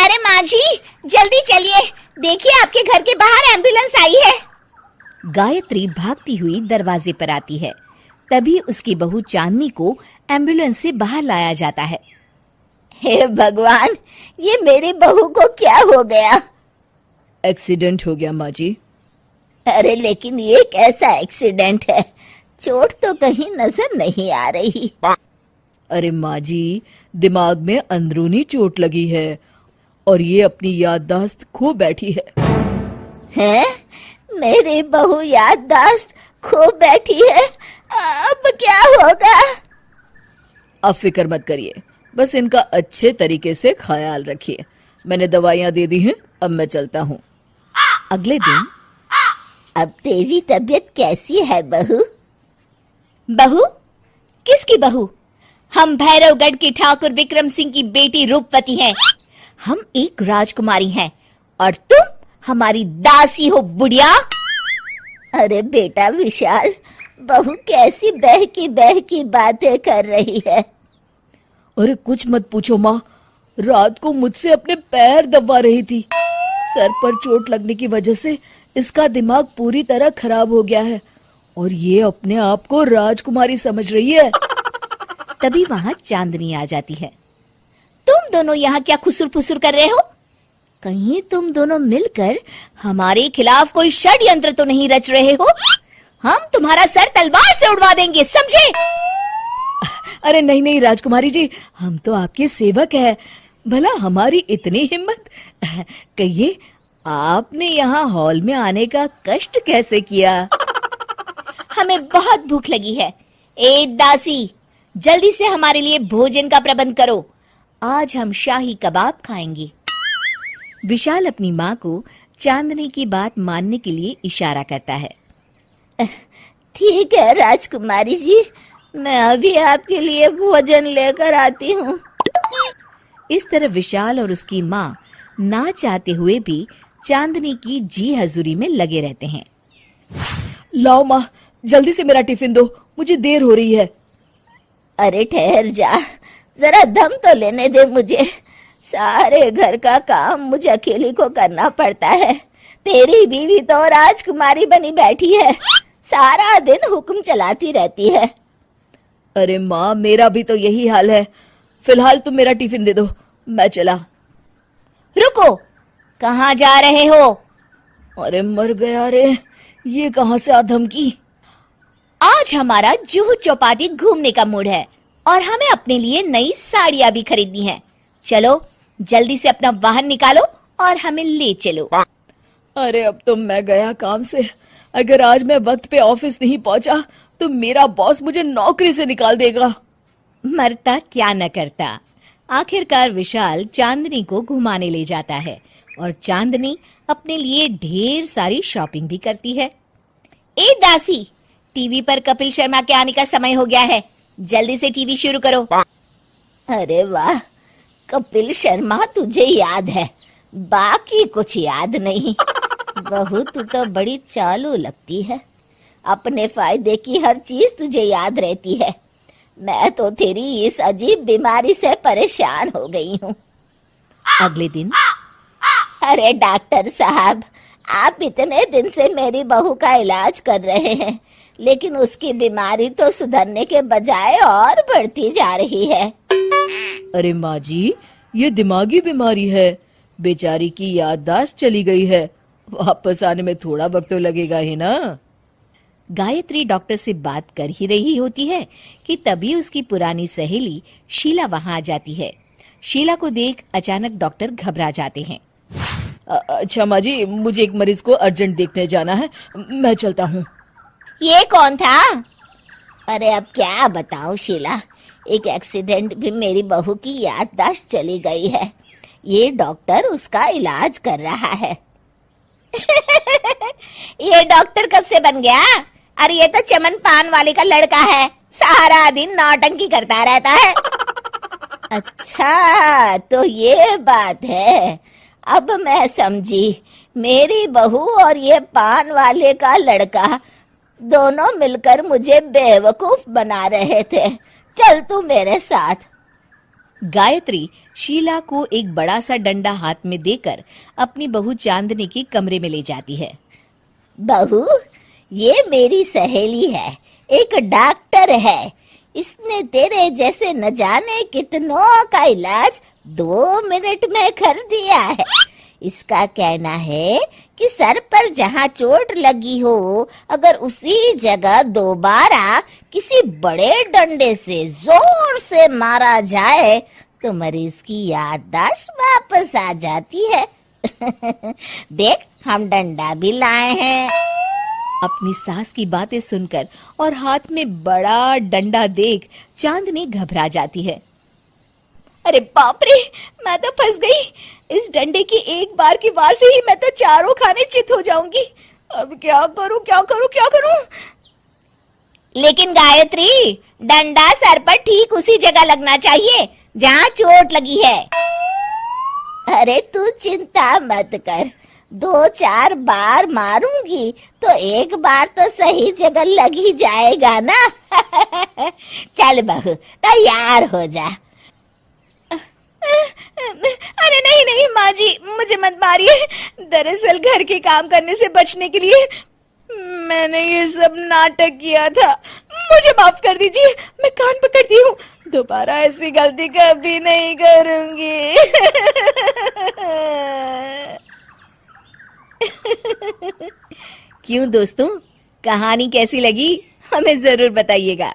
अरे माँ जी, जल्दी चलिए, देखिए आपके घर के बाहर एम्बुलेंस आई है। गायत्री भागती हुई दरवाजे पर आती है। तभी उसकी बहू चांदनी को एम्बुलेंस से बाहर लाया जाता है। हे भगवान, ये मेरी बहू को क्या हो गया? एक्सीडेंट हो गया माँ जी। अरे लेकिन ये कैसा एक्सीडेंट है? चोट तो कहीं नजर नहीं आ रही। अरे माँ जी, दिमाग में अंदरूनी चोट लगी है और ये अपनी याददाश्त खो बैठी है। हैं? मेरी बहू याददाश्त खो बैठी है, अब क्या होगा? अब फिक्र मत करिए, बस इनका अच्छे तरीके से ख्याल रखिए। मैंने दवाइयाँ दे दी हैं, अब मैं चलता हूँ। अगले दिन। अब तेरी तबीयत कैसी है बहू? बहू? किसकी बहू? हम भैरवगढ़ की ठाकुर विक्रम सिंह की बेटी रूपवती हैं। हम एक राजकुमारी हैं और तुम हमारी दासी हो बुढ़िया। अरे बेटा विशाल, बहू कैसी बहकी बातें कर रही है। अरे कुछ मत पूछो माँ, रात को मुझसे अपने पैर दबा रही थी। सर पर चोट लगने की वजह से इसका दिमाग पूरी तरह खराब हो गया है और ये अपने आप को राजकुमारी समझ रही है। तभी वहां चांदनी आ जाती है। तुम दोनों यहाँ क्या खुसुर फुसुर कर रहे हो? कहीं तुम दोनों मिलकर हमारे खिलाफ कोई षड्यंत्र तो नहीं रच रहे हो? हम तुम्हारा सर तलवार से उड़वा देंगे, समझे? अरे नहीं नहीं राजकुमारी जी, हम तो आपके सेवक हैं। भला हमारी इतनी हिम्मत? कहिए, आपने यहाँ हॉल में आने का कष्ट कैसे किया? हमें बहुत भूख लगी है। ए दासी, जल्दी से हमारे लिए भोजन का प्रबंध करो। आज हम शाही कबाब खाएंगे। विशाल अपनी माँ को चांदनी की बात मानने के लिए इशारा करता है। ठीक है राजकुमारी जी, मैं अभी आपके लिए भोजन लेकर आती हूँ। इस तरह विशाल और उसकी माँ ना चाहते हुए भी चांदनी की जी हजूरी में लगे रहते हैं। लाओ माँ, जल्दी से मेरा टिफिन दो, मुझे देर हो रही है। अरे ठहर जा, जरा दम तो लेने दे मुझे। सारे घर का काम मुझे अकेली को करना पड़ता है। तेरी बीवी तो राजकुमारी बनी बैठी है, सारा दिन हुक्म चलाती रहती है। अरे माँ, मेरा भी तो यही हाल है। फिलहाल तुम मेरा टिफिन दे दो, मैं चला। रुको, कहाँ जा रहे हो? अरे मर गया रे, ये कहाँ से आ धमकी? आज हमारा जुहू चौपाटी घूमने का मूड है और हमें अपने लिए नई साड़ियाँ भी खरीदनी है। चलो जल्दी से अपना वाहन निकालो और हमें ले चलो। अरे अब तो मैं गया काम से। अगर आज मैं वक्त पे ऑफिस नहीं पहुंचा तो मेरा बॉस मुझे नौकरी से निकाल देगा। मरता क्या न करता। आखिरकार विशाल चांदनी को घुमाने ले जाता है और चांदनी अपने लिए ढेर सारी शॉपिंग भी करती है। ए दासी, टीवी पर कपिल शर्मा के आने का समय हो गया है, जल्दी से टीवी शुरू करो। अरे वाह, कपिल शर्मा तुझे याद है, बाकी कुछ याद नहीं। बहू तू तो बड़ी चालू लगती है, अपने फायदे की हर चीज तुझे याद रहती है। मैं तो तेरी इस अजीब बीमारी से परेशान हो गई हूँ। अगले दिन। अरे डॉक्टर साहब, आप इतने दिन से मेरी बहू का इलाज कर रहे हैं, लेकिन उसकी बीमारी तो सुधरने के बजाय और बढ़ती जा रही है। अरे माँ जी, ये दिमागी बीमारी है। बेचारी की याददाश्त चली गई है, वापस आने में थोड़ा वक्त तो लगेगा ही ना। गायत्री डॉक्टर से बात कर ही रही होती है कि तभी उसकी पुरानी सहेली शीला वहां आ जाती है। शीला को देख अचानक डॉक्टर घबरा जाते हैं। अच्छा माँ जी, मुझे एक मरीज को अर्जेंट देखने जाना है, मैं चलता हूँ। ये कौन था? अरे अब क्या बताऊं शीला, एक एक्सीडेंट भी मेरी बहू की याददाश्त चली गई है। ये डॉक्टर उसका इलाज कर रहा है। ये डॉक्टर कब से बन गया? अरे ये तो चमन पान वाले का लड़का है, सारा दिन नौटंकी करता रहता है। अच्छा तो ये बात है, अब मैं समझी। मेरी बहू और ये पान वाले का लड़का दोनों मिलकर मुझे बेवकूफ बना रहे थे। चल तू मेरे साथ। गायत्री शीला को एक बड़ा सा डंडा हाथ में देकर अपनी बहू चांदनी के कमरे में ले जाती है। बहू, ये मेरी सहेली है, एक डॉक्टर है। इसने तेरे जैसे न जाने कितनों का इलाज 2 मिनट में कर दिया है। इसका कहना है कि सर पर जहाँ चोट लगी हो, अगर उसी जगह दोबारा किसी बड़े डंडे से जोर से मारा जाए तो मरीज की याददाश्त वापस आ जाती है। देख, हम डंडा भी लाए हैं। अपनी सास की बातें सुनकर और हाथ में बड़ा डंडा देख चांदनी घबरा जाती है। अरे बाप रे, मैं तो फंस गई। इस डंडे की एक बार की वार से ही मैं तो चारों खाने चित हो जाऊंगी। अब क्या करूं, क्या करूं, क्या करूं? लेकिन गायत्री, डंडा सर पर ठीक उसी जगह लगना चाहिए जहां चोट लगी है। अरे तू चिंता मत कर, 2-4 बार मारूंगी तो एक बार तो सही जगह लग ही जाएगा ना। चल बहू, तैयार हो जा। अरे नहीं नहीं माँ जी, मुझे मत मारिए। दरअसल घर के काम करने से बचने के लिए मैंने ये सब नाटक किया था। मुझे माफ कर दीजिए, मैं कान पकड़ती हूँ। दोबारा ऐसी गलती कभी नहीं करूंगी। क्यों दोस्तों, कहानी कैसी लगी हमें जरूर बताइएगा।